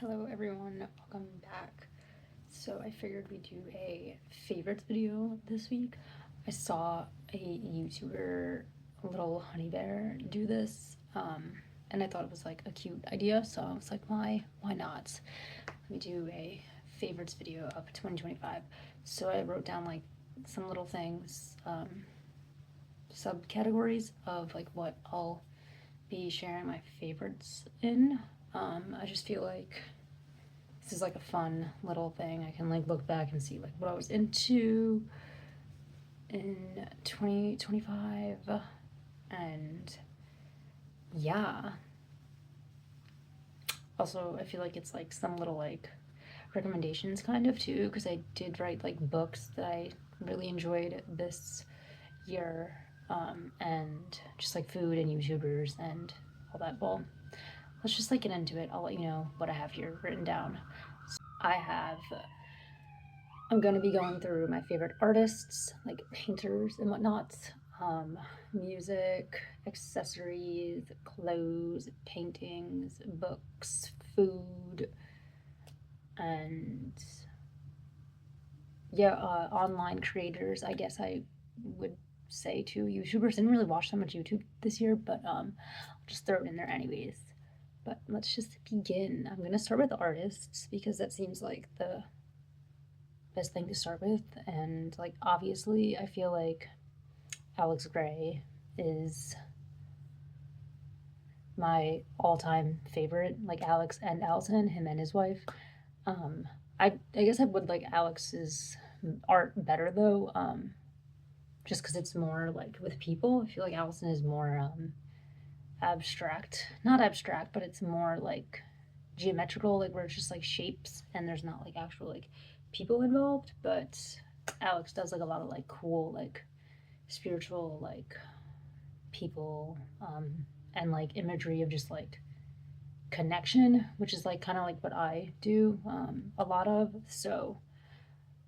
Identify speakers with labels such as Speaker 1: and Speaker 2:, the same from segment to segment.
Speaker 1: Hello everyone, welcome back. So I figured we'd do a favorites video this week. I saw a YouTuber, Little Honey Bear, do this, and I thought it was like a cute idea. So I was like, why not? Let me do a favorites video of 2025. So I wrote down like some little things, subcategories of like what I'll be sharing my favorites in. I just feel like this is like a fun little thing. I can like look back and see like what I was into in 2025, and yeah. Also, I feel like it's like some little like recommendations kind of too, because I did write like books that I really enjoyed this year, and just like food and YouTubers and all that. Well, let's just like get into it. I'll let you know what I have here written down. I have I'm going to be going through my favorite artists, like painters and whatnot, music, accessories, clothes, paintings, books, food, and yeah, online creators. I guess I would say too. YouTubers didn't really watch that much YouTube this year, but I'll just throw it in there anyways. But let's just begin. I'm gonna start with artists because that seems like the best thing to start with. And like obviously I feel like Alex Gray is my all-time favorite, like Alex and Allison, him and his wife. um I guess I would like Alex's art better though, just because it's more like with people. I feel like Allison is more abstract, not abstract, but it's more like geometrical, like where it's just like shapes and there's not like actual like people involved. But Alex does like a lot of like cool like spiritual like people, and like imagery of just like connection, which is like kind of like what I do, a lot of. So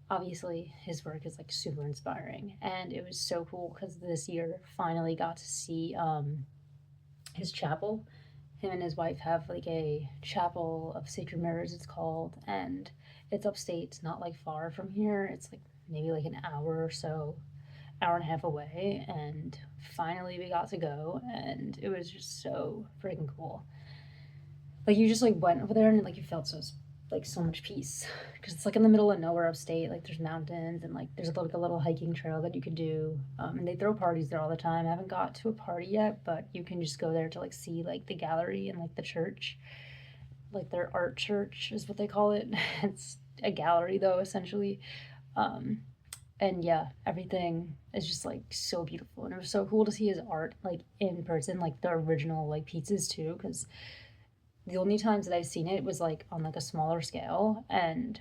Speaker 1: obviously his work is like super inspiring, and it was so cool because this year finally got to see his chapel. Him and his wife have like a chapel of sacred mirrors, it's called, and it's upstate. It's not like far from here. It's like maybe like an hour or so, hour and a half away, and finally we got to go, and it was just so freaking cool. Like you just like went over there and like you felt so like so much peace because it's like in the middle of nowhere upstate. Like there's mountains and like there's like a little hiking trail that you can do, and they throw parties there all the time. I haven't got to a party yet, but you can just go there to like see like the gallery and like the church, like their art church is what they call it. It's a gallery though essentially. um and yeah, everything is just like so beautiful, and it was so cool to see his art like in person, like the original like pizzas too, because the only times that I've seen it was like on like a smaller scale, and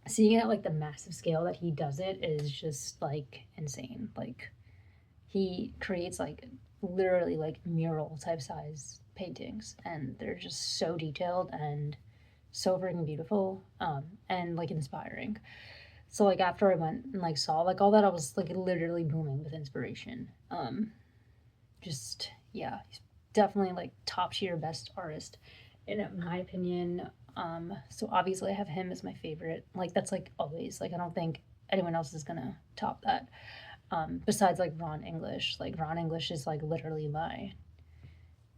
Speaker 1: seeing it at like the massive scale that he does it is just like insane. Like he creates like literally like mural type size paintings, and they're just so detailed and so freaking beautiful, and like inspiring. So like after I went and like saw like all that, I was like literally booming with inspiration. Just yeah, he's definitely like top tier best artist in my opinion. So obviously I have him as my favorite. Like that's like always, like I don't think anyone else is gonna top that. Besides like Ron English. Like Ron English is like literally my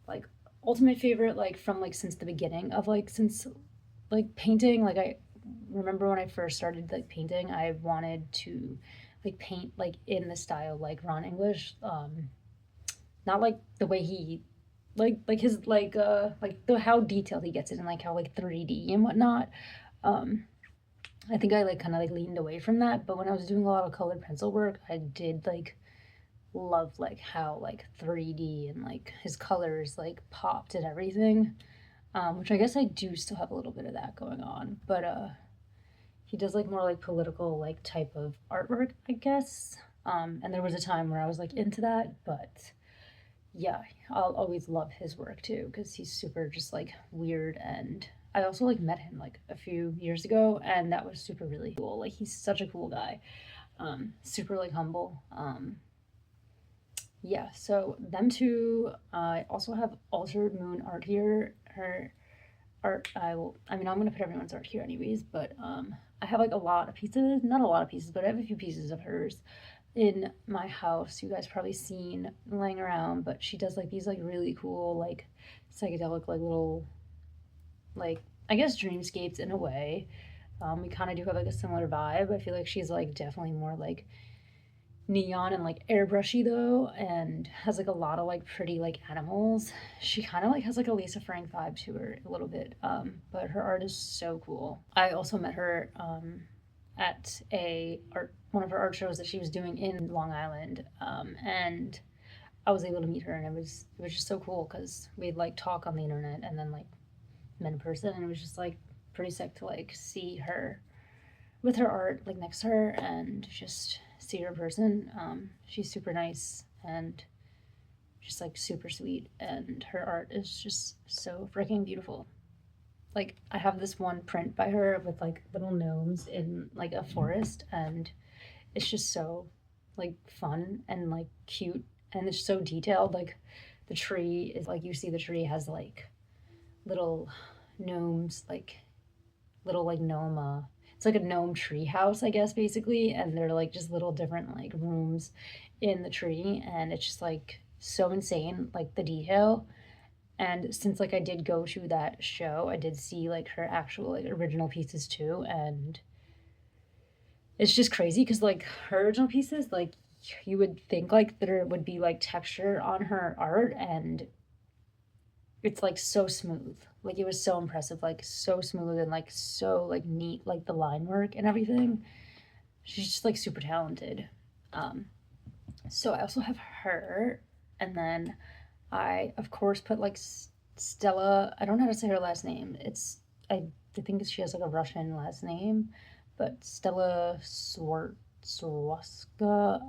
Speaker 1: like ultimate favorite, like from like since the beginning of like since like painting. Like I remember when I first started like painting, I wanted to like paint like in the style like Ron English. Not like the way he like his like the how detailed he gets it and like how like 3D and whatnot. Um I think I like kind of like leaned away from that, but when I was doing a lot of colored pencil work, I did like love like how like 3D and like his colors like popped and everything. Which I guess I do still have a little bit of that going on, but he does like more like political like type of artwork, I guess. And there was a time where I was like into that, but yeah, I'll always love his work too because he's super just like weird. And I also like met him like a few years ago, and that was super really cool. Like he's such a cool guy, super like humble. Yeah, so them two. I also have Altered Moon Art here. Her art I mean, I'm gonna put everyone's art here anyways, but I have like a lot of pieces, not a lot of pieces, but I have a few pieces of hers in my house. You guys probably seen laying around, but she does like these like really cool like psychedelic like little like I guess dreamscapes in a way. We kind of do have like a similar vibe. I feel like she's like definitely more like neon and like airbrushy though, and has like a lot of like pretty like animals. She kind of like has like a Lisa Frank vibe to her a little bit, but her art is so cool. I also met her at a art one of her art shows that she was doing in Long Island, and I was able to meet her, and it was just so cool because we'd like talk on the internet and then like met in person, and it was just like pretty sick to like see her with her art like next to her and just see her in person. She's super nice and just like super sweet, and her art is just so freaking beautiful. Like I have this one print by her with like little gnomes in like a forest, and it's just so like fun and like cute, and it's so detailed. Like the tree is like you see the tree has like little gnomes, like little like gnome it's like a gnome tree house, I guess, basically, and they're like just little different like rooms in the tree, and it's just like so insane, like the detail. And since like I did go to that show, I did see like her actual like original pieces too, and it's just crazy because like her original pieces, like you would think like there would be like texture on her art, and it's like so smooth. Like it was so impressive, like so smooth and like so like neat, like the line work and everything. She's just like super talented. Um, so I also have her, and then I of course put like Stella. I don't know how to say her last name. I think she has like a Russian last name, but Stella Swarovska.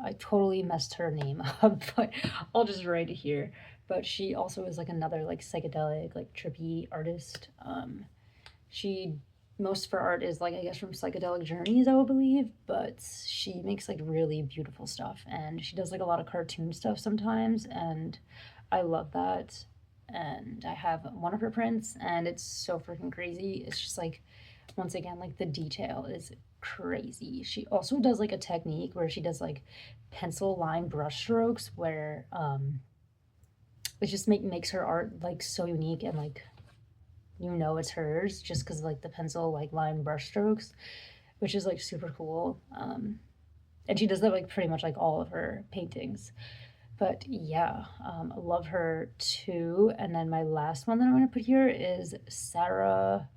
Speaker 1: I totally messed her name up, but I'll just write it here. But she also is like another like psychedelic, like trippy artist. She Most of her art is like I guess from psychedelic journeys, I would believe, but she makes like really beautiful stuff, and she does like a lot of cartoon stuff sometimes, and I love that. And I have one of her prints, and it's so freaking crazy. It's just like once again like the detail is crazy. She also does like a technique where she does like pencil line brush strokes where it just makes her art like so unique, and like you know it's hers just because like the pencil like line brush strokes, which is like super cool. And she does that like pretty much like all of her paintings. But yeah, I love her too. And then my last one that I'm going to put here is Sarah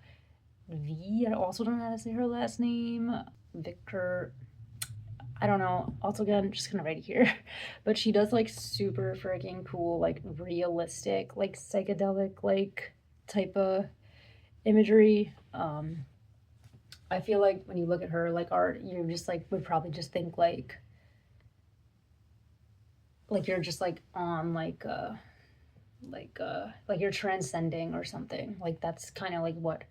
Speaker 1: V. I also don't know how to say her last name. Victor. I don't know. Also, again, just gonna write it here. But she does like super freaking cool, like realistic, like psychedelic, like type of imagery. I feel like when you look at her like art, you just like would probably just think like you're just like on like you're transcending or something. Like that's kind of like what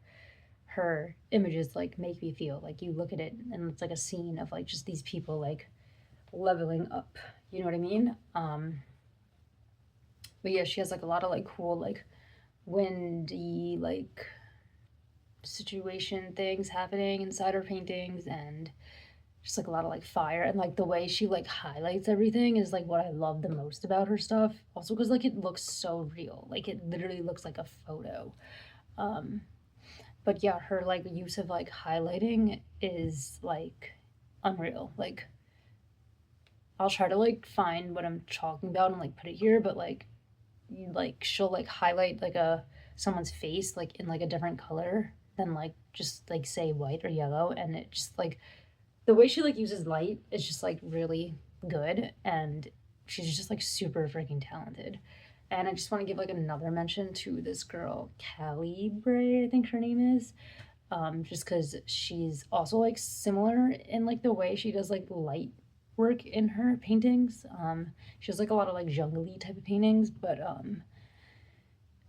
Speaker 1: her images like make me feel. Like you look at it and it's like a scene of like just these people like leveling up. You know what I mean? But yeah, she has like a lot of like cool like windy like situation things happening inside her paintings, and just like a lot of like fire, and like the way she like highlights everything is like what I love the most about her stuff. Also because like it looks so real, like it literally looks like a photo. um but yeah, her like use of like highlighting is like unreal. Like I'll try to like find what I'm talking about and like put it here, but like she'll like highlight like a someone's face like in like a different color than like just like say white or yellow, and it just like the way she like uses light is just like really good, and she's just like super freaking talented. And I just want to give like another mention to this girl Calibre, I think her name is, just because she's also like similar in like the way she does like light work in her paintings. She has like a lot of like jungly type of paintings, but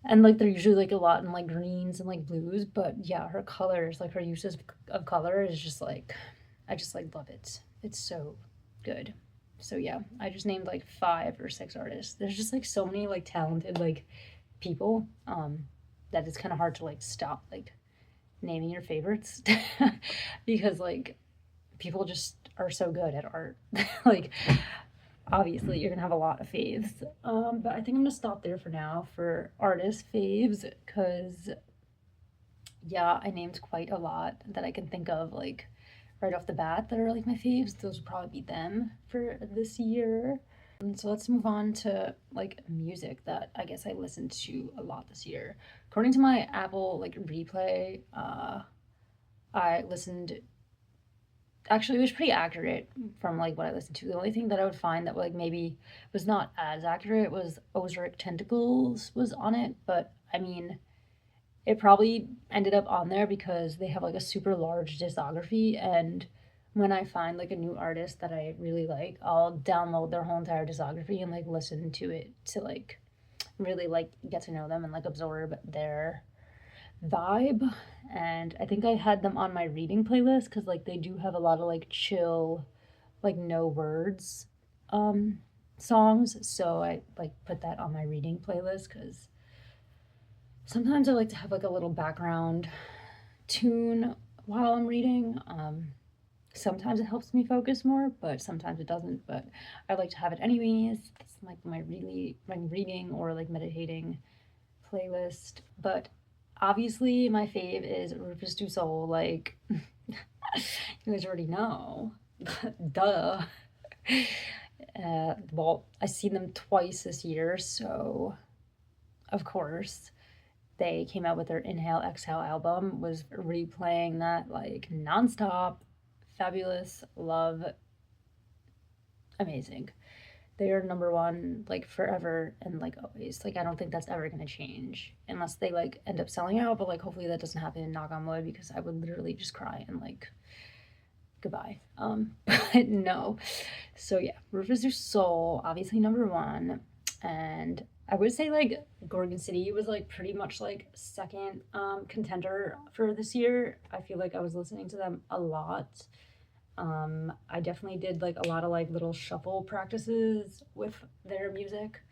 Speaker 1: and like they're usually like a lot in like greens and like blues, but yeah, her colors, like her uses of color is just like I just like love it. It's so good. So yeah, I just named like 5 or 6 artists. There's just like so many like talented like people. that it's kind of hard to like stop like naming your favorites because like people just are so good at art. Like obviously you're gonna have a lot of faves, but I think I'm gonna stop there for now for artist faves because yeah, I named quite a lot that I can think of like right off the bat that are like my faves. Those would probably be them for this year. And so let's move on to like music that I guess I listened to a lot this year. According to my Apple like replay, I listened, actually it was pretty accurate from like what I listened to. The only thing that I would find that like maybe was not as accurate was Ozark Tentacles was on it, but I mean it probably ended up on there because they have like a super large discography, and when I find like a new artist that I really like, I'll download their whole entire discography and like listen to it to like really like get to know them and like absorb their vibe. And I think I had them on my reading playlist because like they do have a lot of like chill, like no words songs, so I like put that on my reading playlist because sometimes I like to have like a little background tune while I'm reading. Sometimes it helps me focus more, but sometimes it doesn't. But I like to have it anyways. It's like my reading or like meditating playlist. But obviously, my fave is Rufus Du Sol. Like you guys already know, duh. Well, I've seen them twice this year, so of course they came out with their Inhale Exhale album, was replaying that like nonstop. Fabulous, love, amazing. They are number one like forever and like always. Like I don't think that's ever gonna change unless they like end up selling out, but like hopefully that doesn't happen, knock on wood, because I would literally just cry and like goodbye. But no. So yeah, Rufus Du Sol, obviously number one. And I would say like Gorgon City was like pretty much like second contender for this year. I feel like I was listening to them a lot. I definitely did like a lot of like little shuffle practices with their music.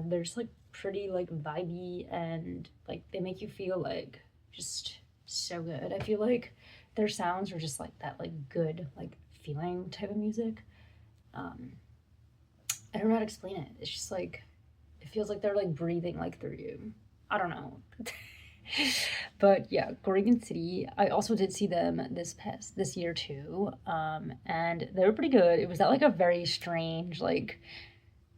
Speaker 1: They're just like pretty like vibey and like they make you feel like just so good. I feel like their sounds are just like that like good like feeling type of music. I don't know how to explain it. It's just like it feels like they're like breathing like through you. I don't know. But yeah, Gorgon City. I also did see them this year too, and they were pretty good. It was at like a very strange like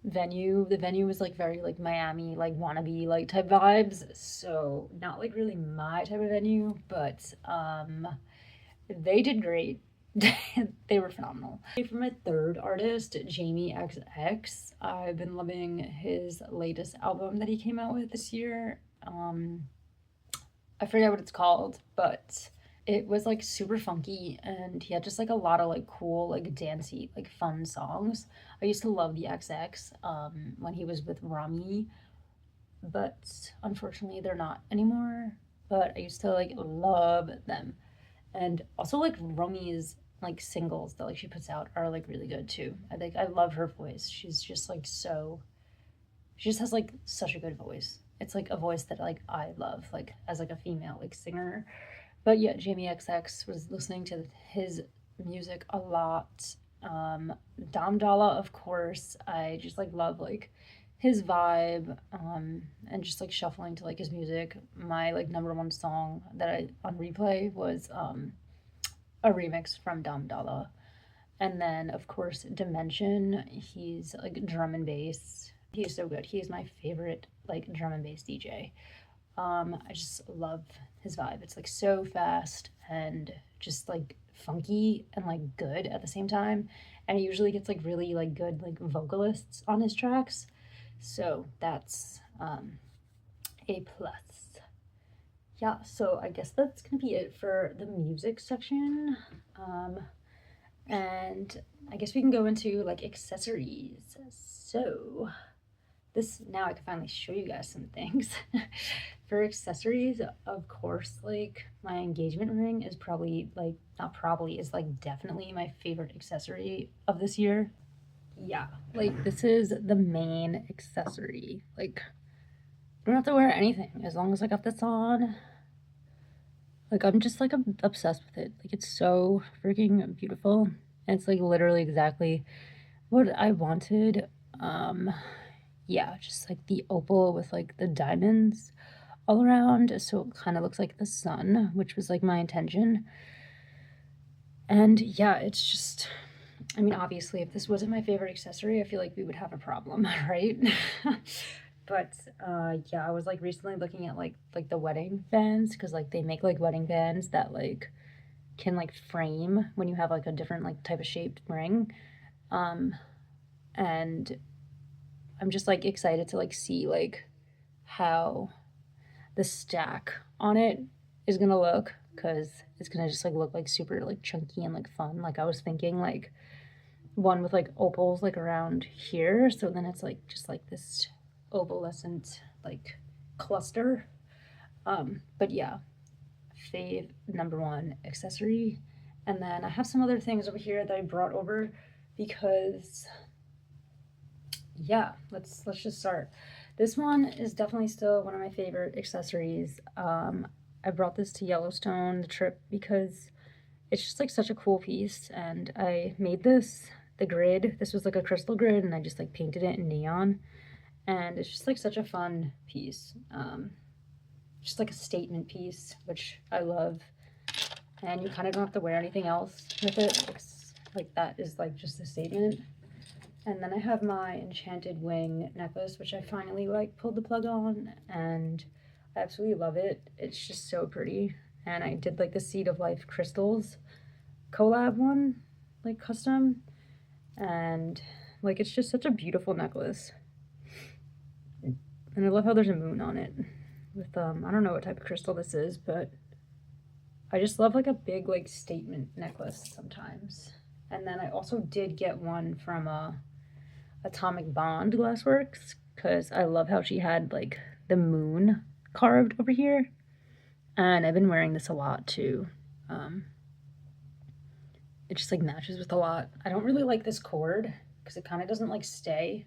Speaker 1: venue. The venue was like very like Miami like wannabe like type vibes. So not like really my type of venue, but they did great. They were phenomenal. For my third artist, Jamie XX, I've been loving his latest album that he came out with this year. I forget what it's called, but it was like super funky and he had just like a lot of like cool, like dancey, like fun songs. I used to love the XX when he was with Rami, but unfortunately they're not anymore. But I used to like love them. And also like Romi's like singles that like she puts out are like really good too. I think I love her voice. She's just like so she just has like such a good voice. It's like a voice that like I love, like as like a female like singer. But yeah, Jamie XX was listening to his music a lot. Dom Dalla, of course. I just like love like his vibe, and just like shuffling to like his music. My like number one song that I on replay was a remix from Dom Dalla. And then of course Dimension. He's like drum and bass. He's so good. He is my favorite like drum and bass DJ. I just love his vibe. It's like so fast and just like funky and like good at the same time. And he usually gets like really like good like vocalists on his tracks. So that's a plus. Yeah, so I guess that's gonna be it for the music section. And I guess we can go into like accessories. So this now I can finally show you guys some things. For accessories, of course, like my engagement ring is probably like not probably is like definitely my favorite accessory of this year. Yeah, like this is the main accessory. Like don't have to wear anything as long as I got this on. Like, I'm just like, I'm obsessed with it. Like, it's so freaking beautiful. And it's like literally exactly what I wanted. Um, yeah, just like the opal with like the diamonds all around. So it kind of looks like the sun, which was like my intention. And yeah, it's just, I mean, obviously, if this wasn't my favorite accessory, I feel like we would have a problem, right? But yeah, I was like recently looking at like the wedding bands because like they make like wedding bands that like can like frame when you have like a different like type of shaped ring. Um, and I'm just like excited to like see like how the stack on it is gonna look because it's gonna just like look like super like chunky and like fun. Like I was thinking like one with like opals like around here, so then it's like just like this opalescent like cluster. But yeah, fave number one accessory. And then I have some other things over here that I brought over because yeah, let's just start. This one is definitely still one of my favorite accessories. I brought this to Yellowstone the trip because it's just like such a cool piece, and I made this the grid. This was like a crystal grid, and I just like painted it in neon, and it's just like such a fun piece. Just like a statement piece, which I love. And you kind of don't have to wear anything else with it. Like that is like just a statement. And then I have my enchanted wing necklace, which I finally like pulled the plug on, and I absolutely love it. It's just so pretty. And I did like the Seed of Life crystals collab one, like custom, and like it's just such a beautiful necklace. And I love how there's a moon on it with I don't know what type of crystal this is, but I just love like a big like statement necklace sometimes. And then I also did get one from Atomic Bond Glassworks because I love how she had like the moon carved over here, and I've been wearing this a lot too. It just like matches with a lot. I don't really like this cord because it kind of doesn't like stay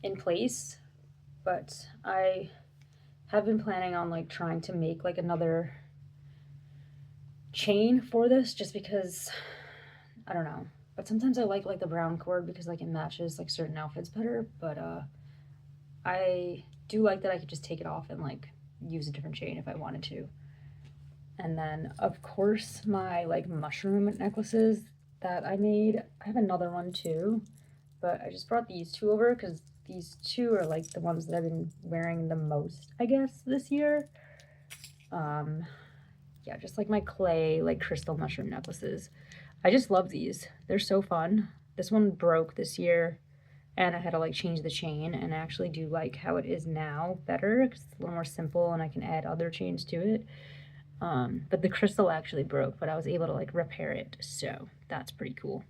Speaker 1: in place, but I have been planning on like trying to make like another chain for this just because I don't know. But sometimes I like the brown cord because like it matches like certain outfits better, but I do like that I could just take it off and like use a different chain if I wanted to. And then of course my like mushroom necklaces that I made. I have another one too, but I just brought these two over because these two are like the ones that I've been wearing the most, I guess, this year. Yeah, just like my clay like crystal mushroom necklaces. I just love these. They're so fun. This one broke this year and I had to like change the chain, and I actually do like how it is now better because it's a little more simple and I can add other chains to it. But the crystal actually broke, but I was able to like repair it, so that's pretty cool.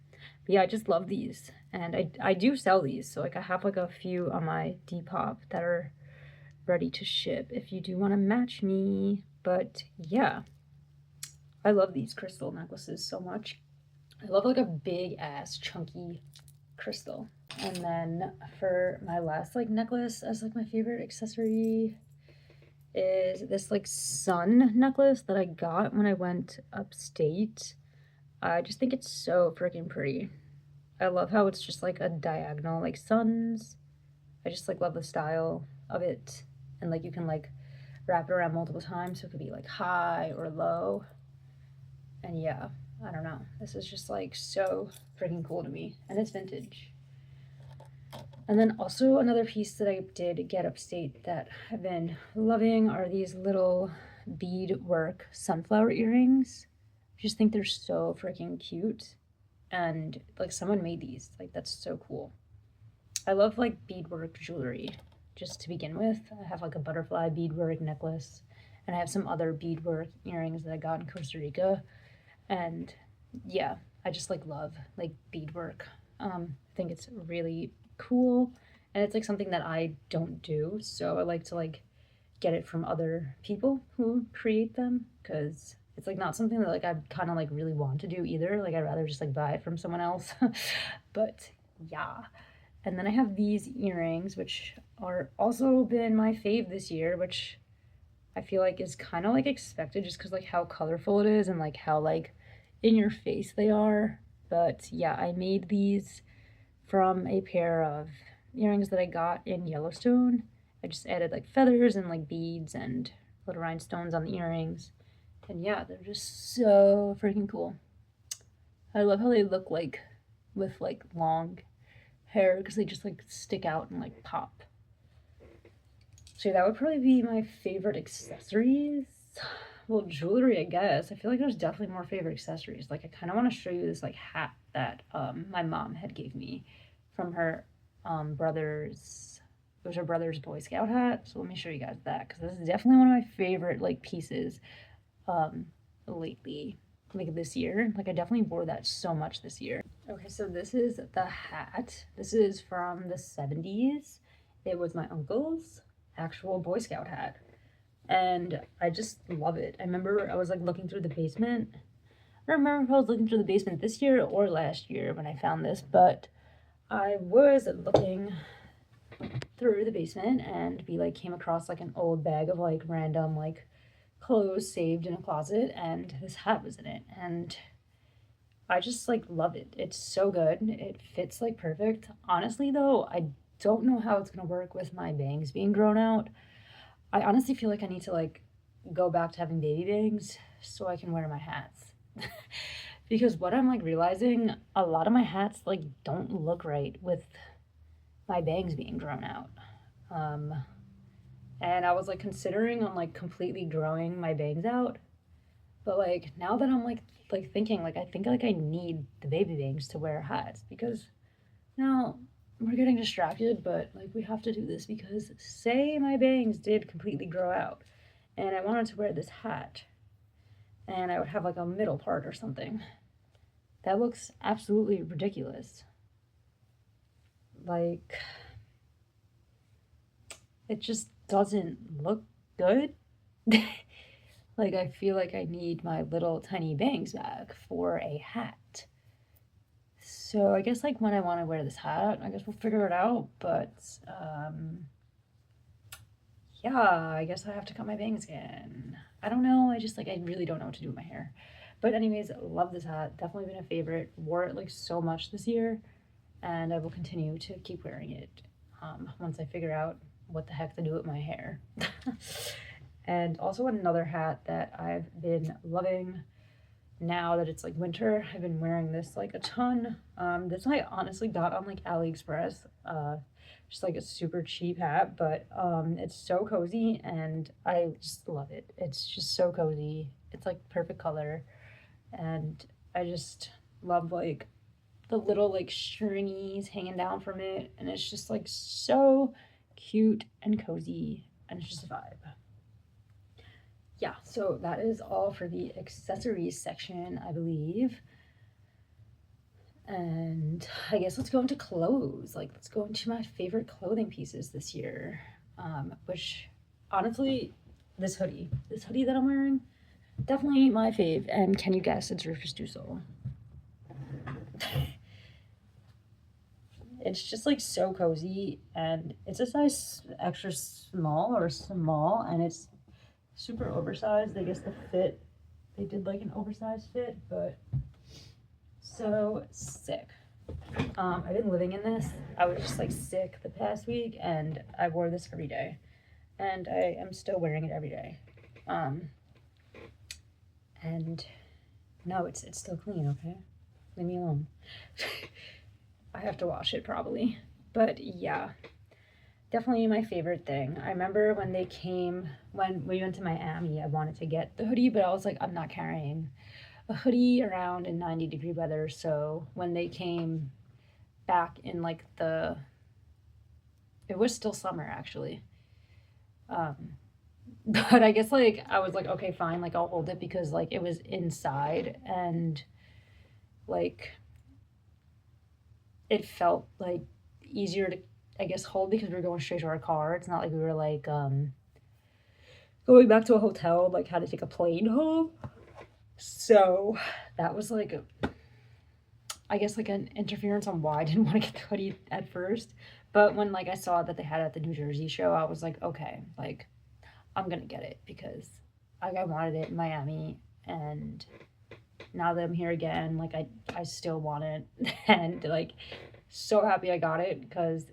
Speaker 1: But yeah, I just love these, and I do sell these, so like I have like a few on my Depop that are ready to ship if you do want to match me. But yeah, I love these crystal necklaces so much. I love like a big ass chunky crystal. And then for my last like necklace as like my favorite accessory is this like sun necklace that I got when I went upstate. I just think it's so freaking pretty. I love how it's just like a diagonal like suns. I just like love the style of it, and like you can like wrap it around multiple times so it could be like high or low. And yeah, I don't know. This is just like so freaking cool to me, and it's vintage. And then also another piece that I did get upstate that I've been loving are these little beadwork sunflower earrings. I just think they're so freaking cute. And like someone made these. Like that's so cool. I love like beadwork jewelry just to begin with. I have like a butterfly beadwork necklace, and I have some other beadwork earrings that I got in Costa Rica. And yeah, I just like love like beadwork. I think it's really cool, and it's like something that I don't do, so I like to like get it from other people who create them because it's like not something that like I kind of like really want to do either. Like I'd rather just like buy it from someone else. But yeah, And then I have these earrings, which are also been my fave this year, which I feel like is kind of like expected just because like how colorful it is and like how like in your face they are. But yeah, I made these from a pair of earrings that I got in Yellowstone. I just added like feathers and like beads and little rhinestones on the earrings. And yeah, they're just so freaking cool. I love how they look like with like long hair because they just like stick out and like pop. So that would probably be my favorite accessories. Well, jewelry, I guess. I feel like there's definitely more favorite accessories. Like I kind of want to show you this like hat that my mom had gave me from her brother's. It was her brother's Boy Scout hat. So let me show you guys that because this is definitely one of my favorite like pieces lately, like this year. Like I definitely wore that so much this year. Okay, so this is the hat. This is from the 70s. It was my uncle's actual Boy Scout hat. And I just love it. I remember I was like looking through the basement. I don't remember if I was looking through the basement this year or last year when I found this, but I was looking through the basement and we like came across like an old bag of like random like clothes saved in a closet and this hat was in it and I just like love it. It's so good. It fits like perfect. Honestly though, I don't know how it's gonna work with my bangs being grown out. I honestly feel like I need to like go back to having baby bangs so I can wear my hats. Because what I'm like realizing, a lot of my hats like don't look right with my bangs being grown out. Um, and I was like considering on like completely growing my bangs out, but like now that I'm like thinking like I think like I need the baby bangs to wear hats because now we're getting distracted, but like we have to do this because say my bangs did completely grow out and I wanted to wear this hat and I would have like a middle part or something. That looks absolutely ridiculous. Like it just doesn't look good. Like I feel like I need my little tiny bangs back for a hat. So I guess like when I want to wear this hat, I guess we'll figure it out. But yeah, I guess I have to cut my bangs again. I don't know. I just like I really don't know what to do with my hair. But anyways, love this hat. Definitely been a favorite. Wore it like so much this year, and I will continue to keep wearing it once I figure out what the heck to do with my hair. And also another hat that I've been loving now that it's like winter. I've been wearing this like a ton. This I honestly got on like AliExpress. Just like a super cheap hat, but it's so cozy and I just love it. It's just so cozy. It's like perfect color and I just love like the little like stringies hanging down from it and it's just like so cute and cozy and it's just a vibe. Yeah, so that is all for the accessories section, I believe. And I guess let's go into clothes. Like, let's go into my favorite clothing pieces this year. Which, honestly, this hoodie that I'm wearing, definitely my fave. And can you guess it's Rufus Du Sol? It's just like so cozy, and it's a size extra small or small, and it's super oversized. I guess the fit, they did like an oversized fit, but so sick. I've been living in this. I was just like sick the past week and I wore this every day and I am still wearing it every day. And no, it's still clean, okay? Leave me alone. I have to wash it probably. But yeah, definitely my favorite thing. I remember when they came, when we went to Miami, I wanted to get the hoodie, but I was like, I'm not carrying a hoodie around in 90-degree weather. So when they came back in like it was still summer actually. But I guess like I was like, okay, fine, like I'll hold it because like it was inside and like it felt like easier to I guess hold because we were going straight to our car. It's not like we were like going back to a hotel, like had to take a plane home. So that was like I guess like an interference on why I didn't want to get the hoodie at first. But when like I saw that they had it at the New Jersey show, I was like, okay, like I'm gonna get it because like I wanted it in Miami, and now that I'm here again, like I still want it, and like so happy I got it because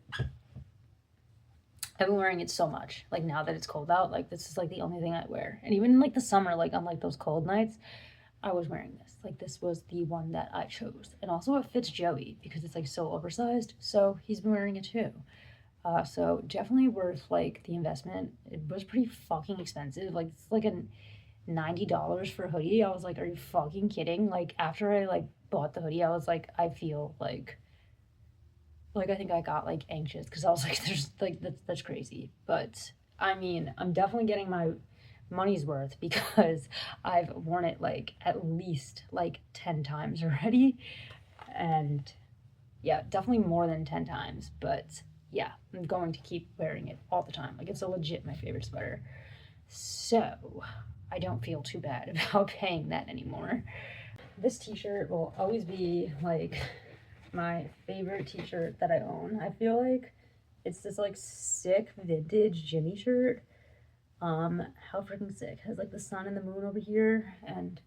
Speaker 1: I've been wearing it so much. Like now that it's cold out, like this is like the only thing I wear, and even in like the summer, like on like those cold nights, I was wearing this. Like this was the one that I chose, and also it fits Joey because it's like so oversized. So he's been wearing it too. So definitely worth like the investment. It was pretty fucking expensive. Like it's like a $90 for a hoodie. I was like, are you fucking kidding? Like after I like bought the hoodie, I was like, I feel like I think I got like anxious because I was like, there's like that's crazy. But I mean, I'm definitely getting my money's worth because I've worn it like at least like 10 times already. And yeah, definitely more than 10 times. But yeah, I'm going to keep wearing it all the time. Like it's a legit my favorite sweater. So I don't feel too bad about paying that anymore. This t-shirt will always be like my favorite t-shirt that I own. I feel like it's this like sick vintage Jimmy shirt. How freaking sick. Has like the sun and the moon over here, and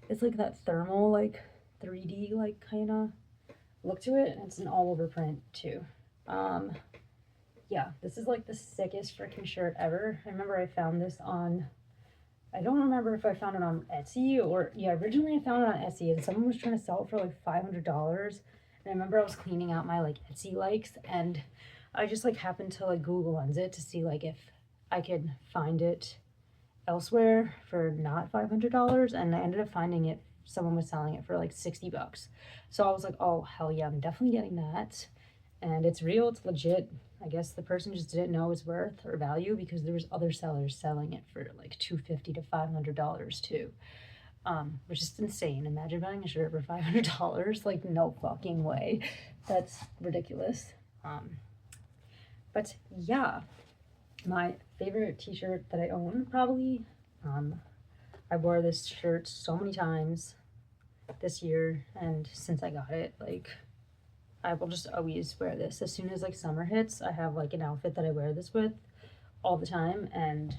Speaker 1: it's like that thermal like 3D like kind of look to it, and it's an all over print too. Um, yeah, this is like the sickest freaking shirt ever. I remember I found this on, I don't remember if I found it on Etsy or, yeah, originally I found it on Etsy and someone was trying to sell it for like $500. And I remember I was cleaning out my like Etsy likes and I just like happened to like Google Lens it to see like if I could find it elsewhere for not $500. And I ended up finding it, someone was selling it for like $60. So I was like, oh, hell yeah, I'm definitely getting that. And it's real, it's legit. I guess the person just didn't know its worth or value because there was other sellers selling it for like $250 to $500 too, which is insane. Imagine buying a shirt for $500. Like no fucking way. That's ridiculous. But yeah, my favorite t-shirt that I own probably. I wore this shirt so many times this year and since I got it, like I will just always wear this. As soon as like summer hits, I have like an outfit that I wear this with all the time, and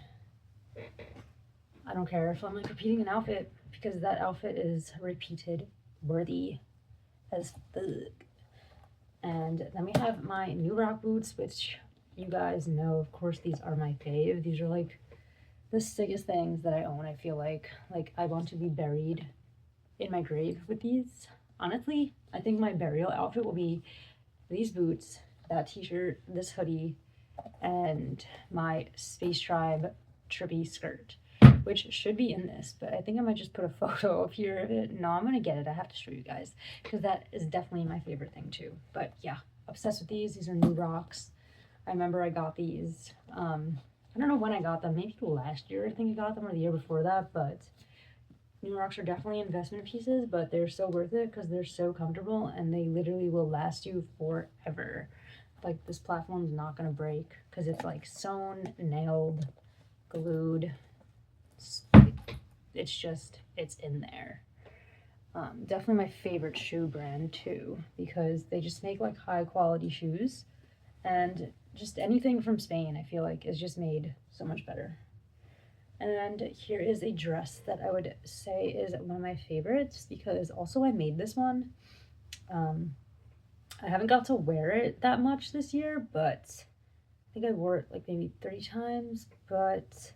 Speaker 1: I don't care if I'm like repeating an outfit because that outfit is repeated worthy as fuck. And then we have my new rock boots, which you guys know, of course, these are my fave. These are like the sickest things that I own. I feel like I want to be buried in my grave with these. Honestly, I think my burial outfit will be these boots, that t-shirt, this hoodie, and my Space Tribe trippy skirt, which should be in this, but I think I might just put a photo up here of it. No, I'm gonna get it. I have to show you guys because that is definitely my favorite thing too. But yeah, obsessed with these. These are new rocks. I remember I got these. I don't know when I got them. Maybe last year I think I got them, or the year before that, but new rocks are definitely investment pieces, but they're so worth it because they're so comfortable and they literally will last you forever. Like this platform's not gonna break because it's like sewn, nailed, glued. It's just, it's in there. Definitely my favorite shoe brand too because they just make like high quality shoes, and just anything from Spain I feel like is just made so much better. And here is a dress that I would say is one of my favorites because also I made this one. I haven't got to wear it that much this year, but I think I wore it like maybe 3 times, but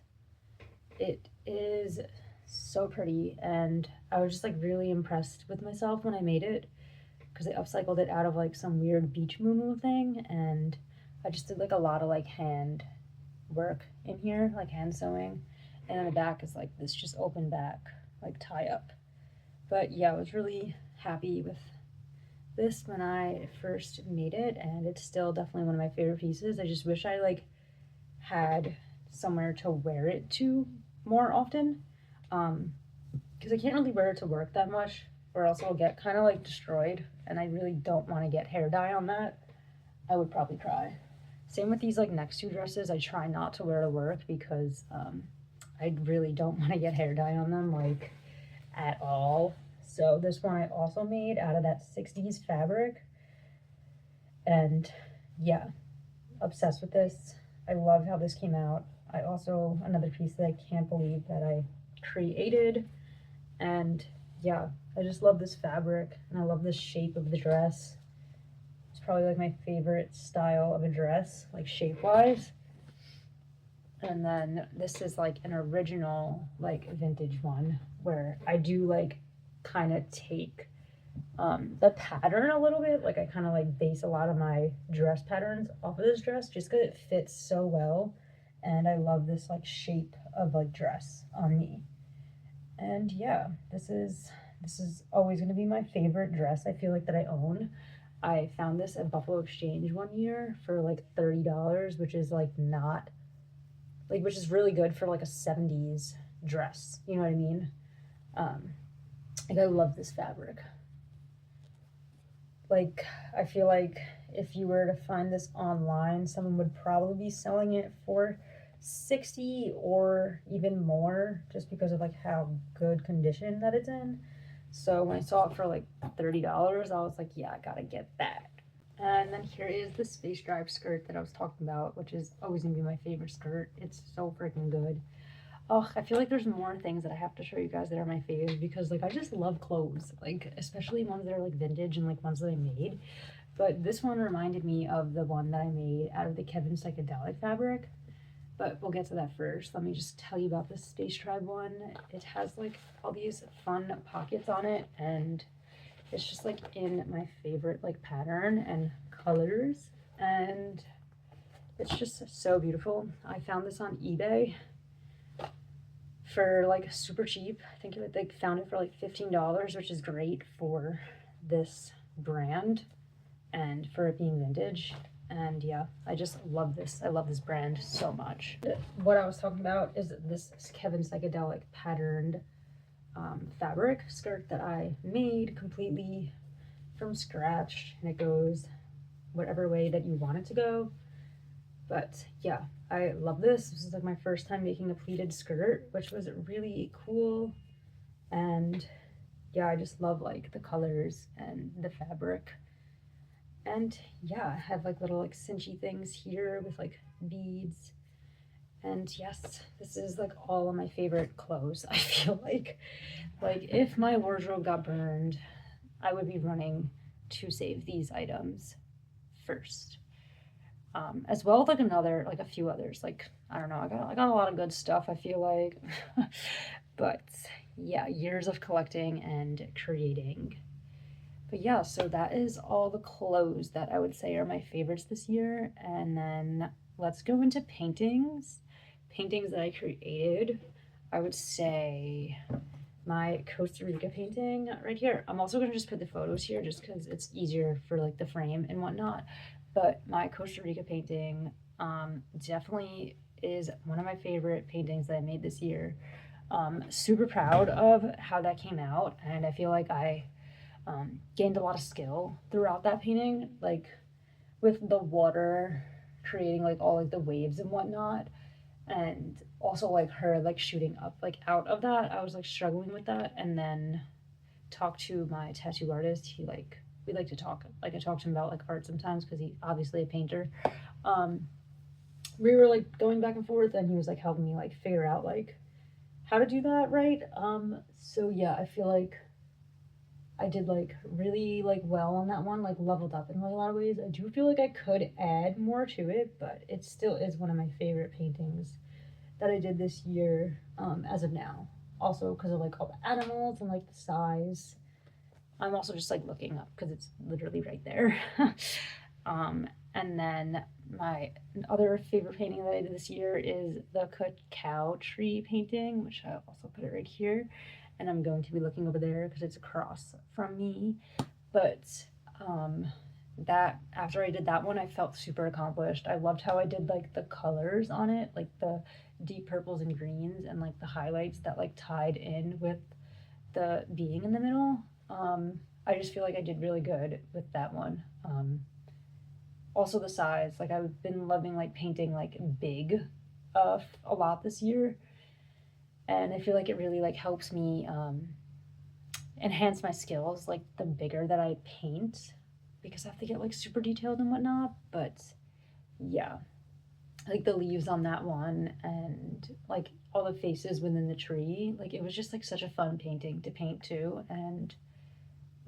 Speaker 1: it is so pretty and I was just like really impressed with myself when I made it because I upcycled it out of like some weird beach moo thing, and I just did like a lot of like hand work in here, like hand sewing. And on the back is like this just open back, like tie up. But yeah, I was really happy with this when I first made it, and it's still definitely one of my favorite pieces. I just wish I like had somewhere to wear it to more often, because I can't really wear it to work that much, or else I'll get kind of like destroyed, and I really don't want to get hair dye on that. I would probably cry. Same with these like next two dresses. I try not to wear to work because I really don't want to get hair dye on them like at all. So this one I also made out of that 60s fabric. And yeah, obsessed with this. I love how this came out. I also, another piece that I can't believe that I created. And yeah, I just love this fabric and I love the shape of the dress. It's probably like my favorite style of a dress, like shape wise. And then this is like an original, like vintage one where I do like kind of take the pattern a little bit. Like I kind of like base a lot of my dress patterns off of this dress just because it fits so well. And I love this like shape of like dress on me. And yeah, this is always going to be my favorite dress I feel like that I own. I found this at Buffalo Exchange one year for like $30, which is like not like, which is really good for like a 70s dress. You know what I mean? Like I love this fabric. Like I feel like if you were to find this online, someone would probably be selling it for 60 or even more just because of like how good condition that it's in. So when I saw it for like $30, I was like, yeah, I gotta get that. And then here is the Space Drive skirt that I was talking about, which is always gonna be my favorite skirt. It's so freaking good. Oh, I feel like there's more things that I have to show you guys that are my faves because like I just love clothes, like especially ones that are like vintage and like ones that I made. But this one reminded me of the one that I made out of the Kevin Psychedelic fabric. But we'll get to that first. Let me just tell you about the Space Tribe one. It has like all these fun pockets on it and it's just like in my favorite like pattern and colors and it's just so beautiful. I found this on eBay for like super cheap. I think they found it for like $15, which is great for this brand and for it being vintage. And yeah, I just love this. I love this brand so much. What I was talking about is this Kevin Psychedelic patterned fabric skirt that I made completely from scratch, and it goes whatever way that you want it to go. But yeah, I love this. This is like my first time making a pleated skirt, which was really cool. And yeah, I just love like the colors and the fabric. And yeah, I have like little like cinchy things here with like beads. And yes, this is like all of my favorite clothes. I feel like if my wardrobe got burned, I would be running to save these items first. As well as like a few others. Like I don't know, I got a lot of good stuff. I feel like, but yeah, years of collecting and creating. But yeah, so that is all the clothes that I would say are my favorites this year. And then let's go into paintings. Paintings that I created. I would say my Costa Rica painting right here. I'm also going to just put the photos here just because it's easier for like the frame and whatnot. But my Costa Rica painting definitely is one of my favorite paintings that I made this year. Super proud of how that came out. And I feel like I gained a lot of skill throughout that painting, like with the water creating like all like the waves and whatnot, and also like her like shooting up like out of that. I was like struggling with that, and then talked to my tattoo artist. We like to talk. Like I talk to him about like art sometimes because he's obviously a painter. We were like going back and forth, and he was like helping me like figure out like how to do that right. So yeah, I feel like I did like really like well on that one, like leveled up in a lot of ways. I do feel like I could add more to it, but it still is one of my favorite paintings that I did this year as of now. Also because of like all the animals and like the size. I'm also just like looking up because it's literally right there. And then my other favorite painting that I did this year is the cacao tree painting, which I also put it right here. And I'm going to be looking over there because it's across from me. But that after I did that one, I felt super accomplished. I loved how I did like the colors on it, like the deep purples and greens and like the highlights that like tied in with the being in the middle. I just feel like I did really good with that one. Also the size, like I've been loving like painting like big a lot this year, and I feel like it really like helps me enhance my skills, like the bigger that I paint, because I have to get like super detailed and whatnot. But yeah, like the leaves on that one and like all the faces within the tree, like it was just like such a fun painting to paint too. And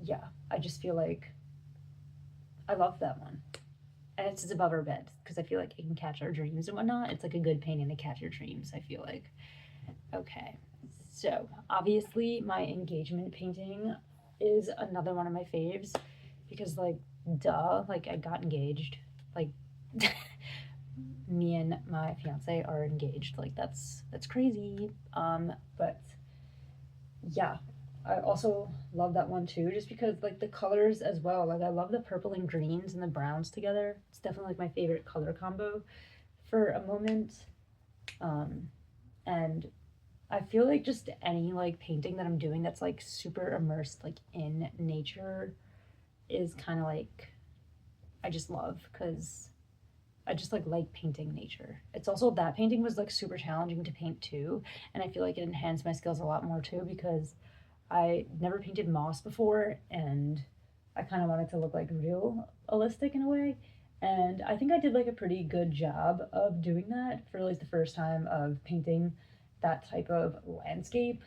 Speaker 1: yeah, I just feel like I love that one. And it's just above our bed because I feel like it can catch our dreams and whatnot. It's like a good painting to catch your dreams, I feel like. Okay, so obviously my engagement painting is another one of my faves because, like, duh, like I got engaged. Like, me and my fiance are engaged. Like, that's crazy. But yeah, I also love that one too, just because like the colors as well. Like I love the purple and greens and the browns together. It's definitely like my favorite color combo for a moment. Um, and I feel like just any like painting that I'm doing that's like super immersed like in nature is kind of like I just love because I just like painting nature. It's also that painting was like super challenging to paint too, and I feel like it enhanced my skills a lot more too because I never painted moss before and I kind of wanted to look like realistic in a way. And I think I did like a pretty good job of doing that for like the first time of painting that type of landscape.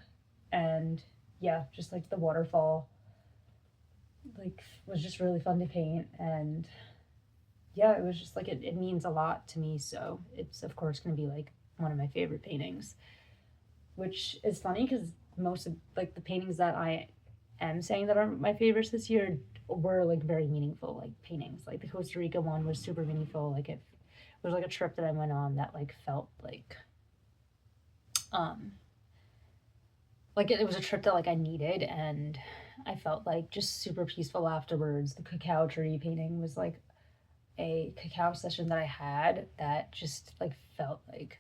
Speaker 1: And yeah, just like the waterfall like was just really fun to paint. And yeah, it was just like it means a lot to me, so it's of course going to be like one of my favorite paintings, which is funny because most of like the paintings that I am saying that are my favorites this year were like very meaningful like paintings. Like the Costa Rica one was super meaningful. Like it was like a trip that I went on that like felt um like it was a trip that like I needed, and I felt like just super peaceful afterwards. The cacao tree painting was like a cacao session that I had that just like felt like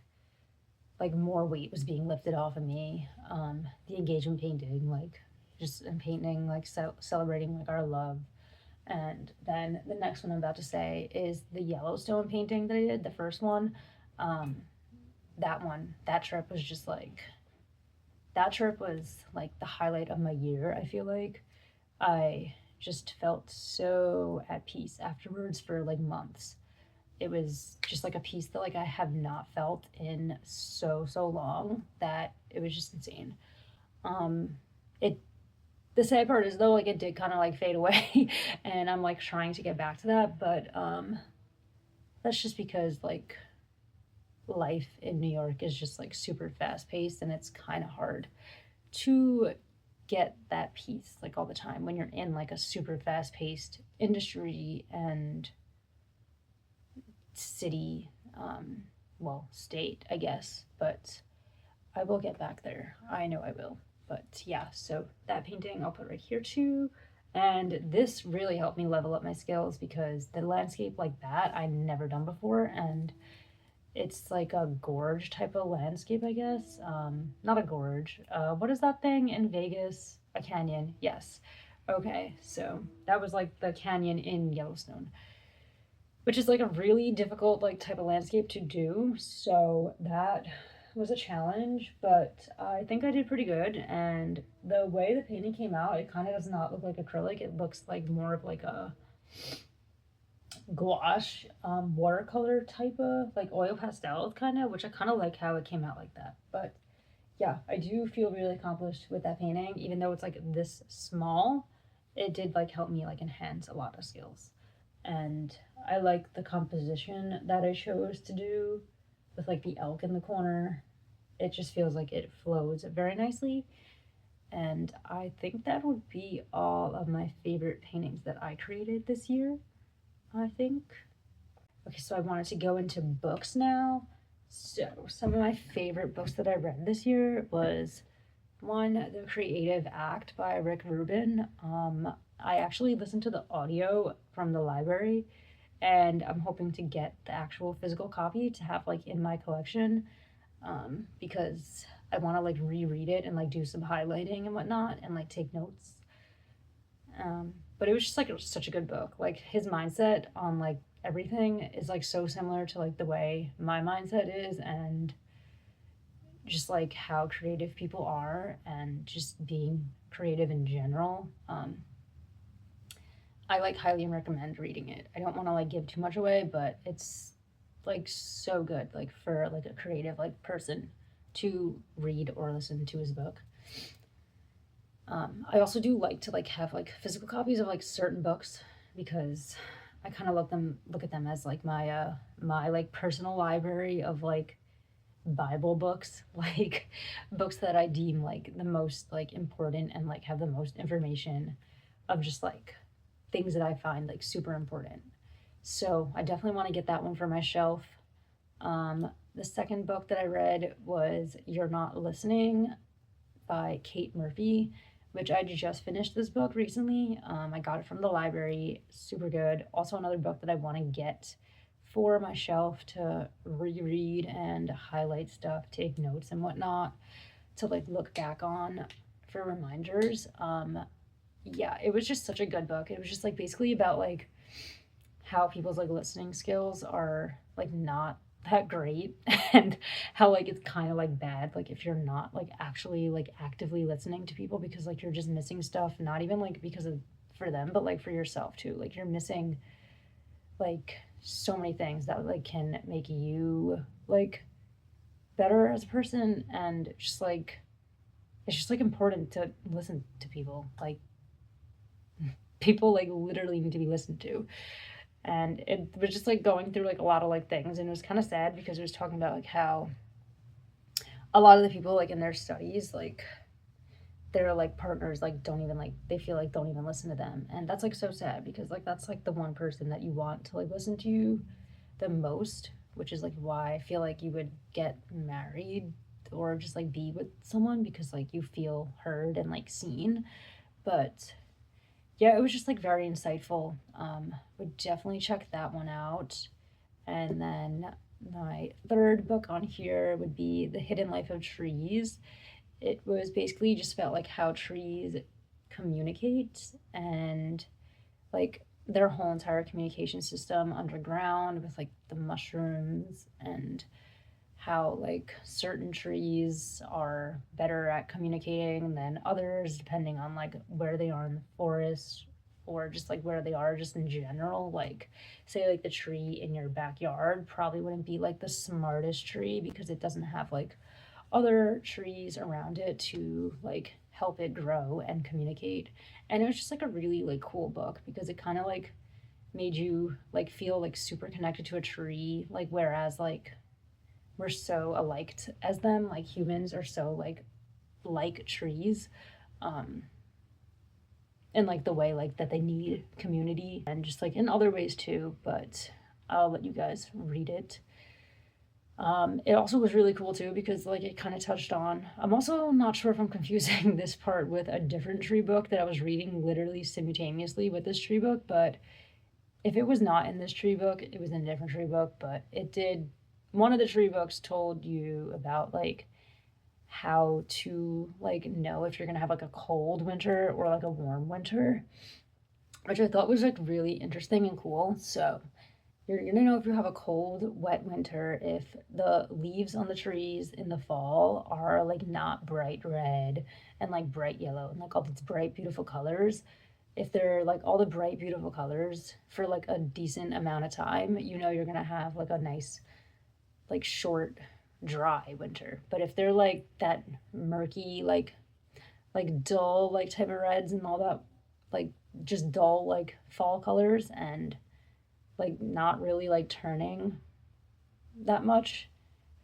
Speaker 1: more weight was being lifted off of me. The engagement painting, like just in painting, like celebrating like our love. And then the next one I'm about to say is the Yellowstone painting that I did, the first one. Um, that one, that trip was just like, that trip was like the highlight of my year, I feel like. I just felt so at peace afterwards for like months. It was just like a peace that like I have not felt in so long that it was just insane. It The sad part is though like it did kind of like fade away and I'm like trying to get back to that, but that's just because like life in New York is just like super fast paced and it's kind of hard to get that peace like all the time when you're in like a super fast paced industry and city, well, state, I guess. But I will get back there. I know I will. But yeah, so that painting I'll put right here too. And this really helped me level up my skills because the landscape like that I never done before, and it's like a gorge type of landscape, I guess. Not a gorge. What is that thing in Vegas? A canyon. Yes. Okay, so that was like the canyon in Yellowstone, which is like a really difficult like type of landscape to do. So that was a challenge, but I think I did pretty good. And the way the painting came out, it kind of does not look like acrylic. It looks like more of like a gouache, watercolor type of like oil pastel kind of, which I kind of like how it came out like that. But yeah, I do feel really accomplished with that painting, even though it's like this small. It did like help me like enhance a lot of skills. And I like the composition that I chose to do with like the elk in the corner. It just feels like it flows very nicely. And I think that would be all of my favorite paintings that I created this year, I think. Okay, so I wanted to go into books now. So, some of my favorite books that I read this year was one, The Creative Act by Rick Rubin. I actually listened to the audio from the library, and I'm hoping to get the actual physical copy to have like in my collection, because I want to like reread it and like do some highlighting and whatnot and like take notes. But it was just like it was such a good book. Like his mindset on like everything is like so similar to like the way my mindset is, and just like how creative people are and just being creative in general. I like highly recommend reading it. I don't want to like give too much away, but it's like so good, like for like a creative like person to read or listen to his book. I also do like to like have like physical copies of like certain books because I kind of look at them as like my like personal library of like Bible books, like books that I deem like the most like important and like have the most information of just like things that I find like super important. So I definitely want to get that one for my shelf. The second book that I read was You're Not Listening by Kate Murphy, which I just finished this book recently. I got it from the library, super good. Also, another book that I want to get for my shelf to reread and highlight stuff, take notes and whatnot, to like look back on for reminders. Yeah, it was just such a good book. It was just like basically about like how people's like listening skills are like not that great and how like it's kind of like bad like if you're not like actually like actively listening to people because like you're just missing stuff, not even like because of for them but like for yourself too, like you're missing like so many things that like can make you like better as a person. And just like it's just like important to listen to people, like people like literally need to be listened to. And it was just like going through like a lot of like things, and it was kind of sad because it was talking about like how a lot of the people like in their studies like their like partners like don't even like they feel like don't even listen to them, and that's like so sad because like that's like the one person that you want to like listen to you the most, which is like why I feel like you would get married or just like be with someone because like you feel heard and like seen. But yeah, it was just like very insightful. Would definitely check that one out. And then my third book on here would be The Hidden Life of Trees. It was basically just about like how trees communicate and like their whole entire communication system underground with like the mushrooms, and how like certain trees are better at communicating than others depending on like where they are in the forest or just like where they are just in general. Like say like the tree in your backyard probably wouldn't be like the smartest tree because it doesn't have like other trees around it to like help it grow and communicate. And it was just like a really like cool book because it kind of like made you like feel like super connected to a tree, like whereas like we're so alike as them, like humans are so like trees, um in like the way like that they need community and just like in other ways too. But I'll let you guys read it. It also was really cool too because like it kind of touched on. I'm also not sure if I'm confusing this part with a different tree book that I was reading literally simultaneously with this tree book, but if it was not in this tree book, it was in a different tree book. But it did. One of the tree books told you about like how to like know if you're gonna have like a cold winter or like a warm winter, which I thought was like really interesting and cool. So you're gonna know if you have a cold, wet winter if the leaves on the trees in the fall are like not bright red and like bright yellow and like all these bright, beautiful colors. If they're like all the bright, beautiful colors for like a decent amount of time, you know you're gonna have like a nice, like short, dry winter. But if they're like that murky, like dull, like type of reds and all that, like just dull, like fall colors and like not really like turning that much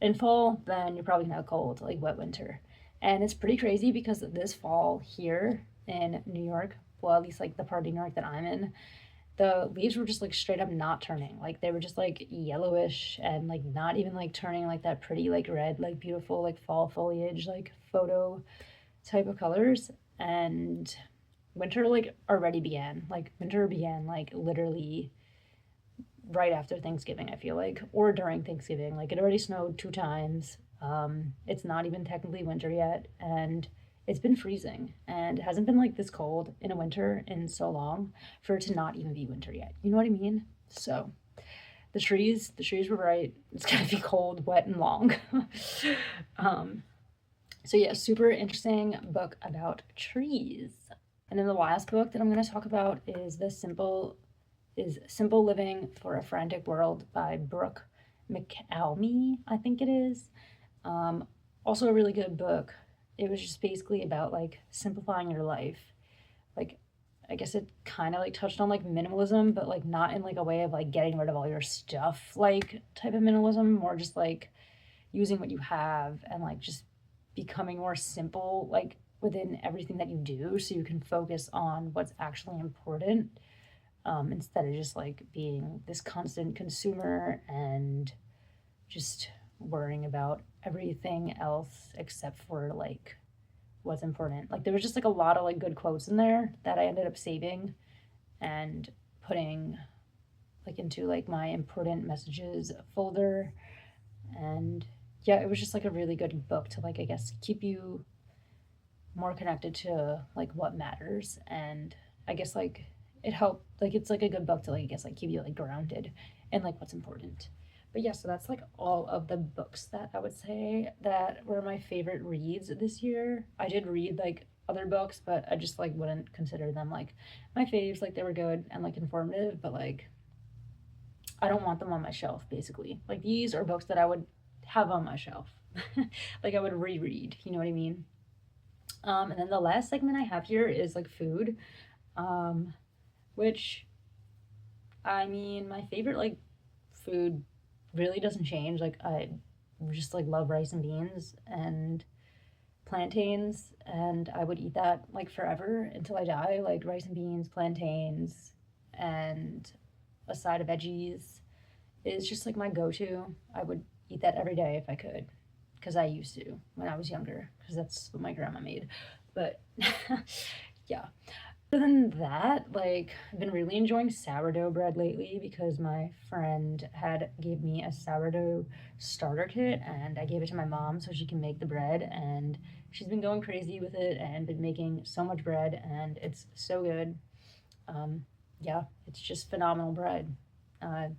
Speaker 1: in fall, then you're probably gonna have a cold, like wet winter. And it's pretty crazy because this fall here in New York, well, at least like the part of New York that I'm in, the leaves were just like straight up not turning. Like they were just like yellowish and like not even like turning like that pretty like red, like beautiful like fall foliage, like photo type of colors. And winter like already began. Like winter began like literally right after Thanksgiving, I feel like, or during Thanksgiving. Like it already snowed 2 times. It's not even technically winter yet, and it's been freezing, and it hasn't been like this cold in a winter in so long for it to not even be winter yet. You know what I mean? So The trees were right. It's gonna be cold, wet, and long. um, so yeah, super interesting book about trees. And then the last book that I'm gonna talk about is Simple Living for a Frantic World by Brooke McAlmy, I think it is. Um, Also a really good book. It was just basically about like simplifying your life. Like I guess it kind of like touched on like minimalism, but like not in like a way of like getting rid of all your stuff like type of minimalism, more just like using what you have and like just becoming more simple like within everything that you do so you can focus on what's actually important, instead of just like being this constant consumer and just worrying about everything else except for like what's important. Like there was just like a lot of like good quotes in there that I ended up saving and putting like into like my important messages folder. And yeah, it was just like a really good book to like I guess keep you more connected to like what matters. And I guess like it helped, like it's like a good book to like I guess like keep you like grounded and like what's important. But yeah, so that's like all of the books that I would say that were my favorite reads this year. I did read like other books, but I just like wouldn't consider them like my faves. Like they were good and like informative, but like I don't want them on my shelf basically. Like these are books that I would have on my shelf. Like I would reread, you know what I mean? And then the last segment I have here is like food, um, which I mean, my favorite like food really doesn't change. Like I just like love rice and beans and plantains, and I would eat that like forever until I die. Like rice and beans, plantains, and a side of veggies is just like my go-to. I would eat that every day if I could, because I used to when I was younger, because that's what my grandma made. But yeah. Other than that, like I've been really enjoying sourdough bread lately because my friend had gave me a sourdough starter kit and I gave it to my mom so she can make the bread, and she's been going crazy with it and been making so much bread and it's so good. Um, yeah, it's just phenomenal bread. Uh,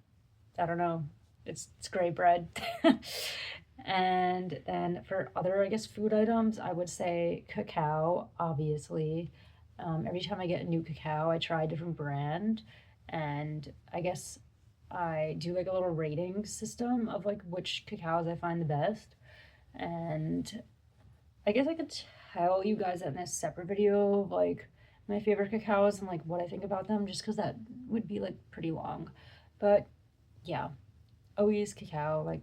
Speaker 1: I don't know. It's great bread. And then for other, I guess, food items, I would say cacao, obviously. Every time I get a new cacao, I try a different brand. And I guess I do like a little rating system of like which cacaos I find the best. And I guess I could tell you guys that in a separate video of like my favorite cacaos and like what I think about them, just because that would be like pretty long. But yeah, always cacao, like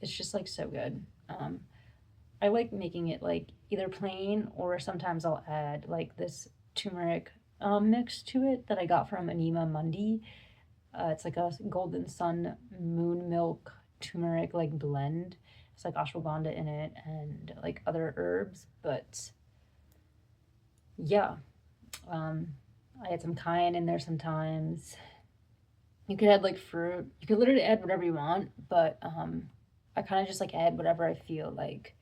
Speaker 1: it's just like so good. I like making it like either plain or sometimes I'll add like this turmeric mix to it that I got from Anima Mundi. It's like a golden sun moon milk turmeric like blend. It's like ashwagandha in it and like other herbs, but yeah, um, I add some cayenne in there sometimes. You could add like fruit. You could literally add whatever you want, but I kind of just like add whatever I feel like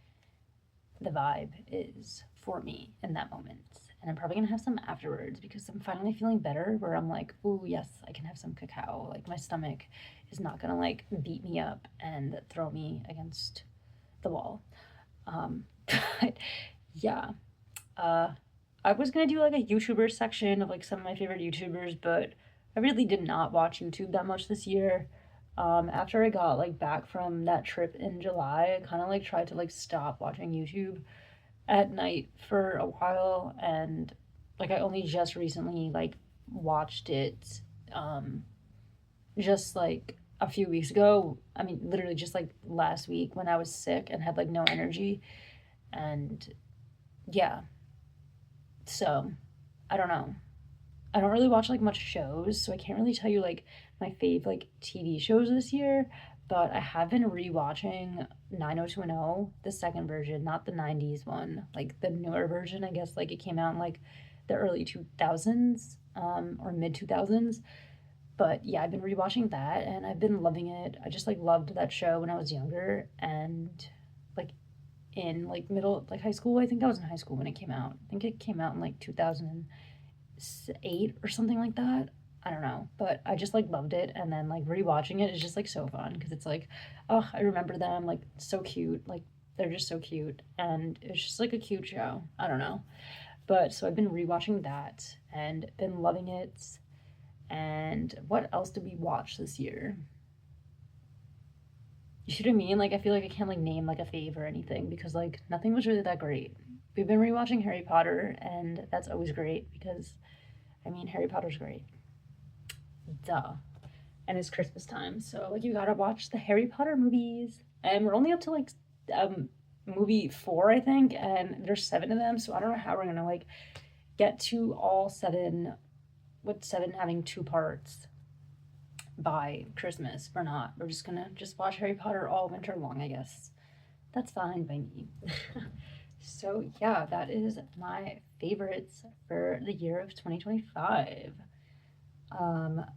Speaker 1: the vibe is for me in that moment. And I'm probably gonna have some afterwards because I'm finally feeling better where I'm like, oh yes, I can have some cacao. Like my stomach is not gonna like beat me up and throw me against the wall. But yeah. Uh I was gonna do like a YouTuber section of like some of my favorite YouTubers, but I really did not watch YouTube that much this year. After I got like back from that trip in July, I kind of like tried to like stop watching YouTube at night for a while, and like I only just recently like watched it, um, just like a few weeks ago. I mean, literally just like last week when I was sick and had like no energy, and yeah, so I don't know. I don't really watch like much shows, so I can't really tell you like my fave like TV shows this year. But I have been rewatching 90210, the second version, not the 90s one, like the newer version. I guess like it came out in like the early 2000s, or mid 2000s. But yeah, I've been rewatching that and I've been loving it. I just like loved that show when I was younger, and like in like middle like high school. I think I was in high school when it came out. I think it came out in like 2008 or something like that. I don't know, but I just like loved it, and then like rewatching it is just like so fun because it's like, oh, I remember them, like so cute, like they're just so cute, and it's just like a cute show. I don't know, but so I've been rewatching that and been loving it. And what else did we watch this year? You see what I mean? Like I feel like I can't like name like a fave or anything because like nothing was really that great. We've been rewatching Harry Potter, and that's always great because I mean Harry Potter's great. Duh. And it's Christmas time, so like you gotta watch the Harry Potter movies. And we're only up to like movie 4, I think, and there's 7 of them, so I don't know how we're gonna like get to all 7 with 7 having 2 parts by Christmas. We're not. We're just gonna just watch Harry Potter all winter long, I guess. That's fine by me. So yeah, that is my favorites for the year of 2025.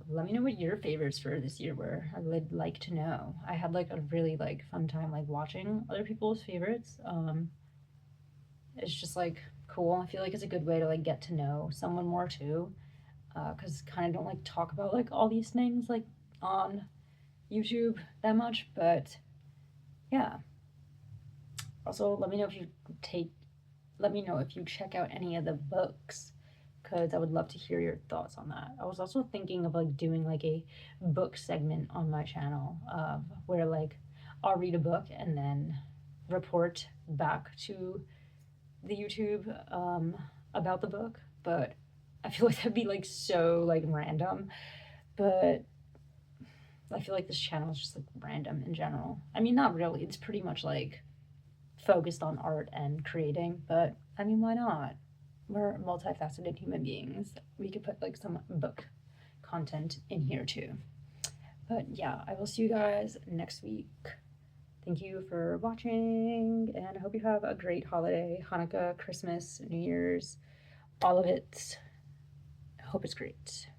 Speaker 1: Let me know what your favorites for this year were. I would like to know. I had like a really like fun time like watching other people's favorites. It's just like cool. I feel like it's a good way to like get to know someone more too. Because kind of don't like talk about like all these things like on YouTube that much, but yeah. Also, take let me know if you check out any of the books because I would love to hear your thoughts on that. I was also thinking of like doing like a book segment on my channel where like I'll read a book and then report back to the YouTube about the book, but I feel like that'd be like so like random, but I feel like this channel is just like random in general. I mean, not really. It's pretty much like focused on art and creating, but I mean, why not? We're multifaceted human beings. We could put like some book content in here too. But yeah, I will see you guys next week. Thank you for watching, and I hope you have a great holiday, Hanukkah, Christmas, New Year's, all of it. I hope it's great.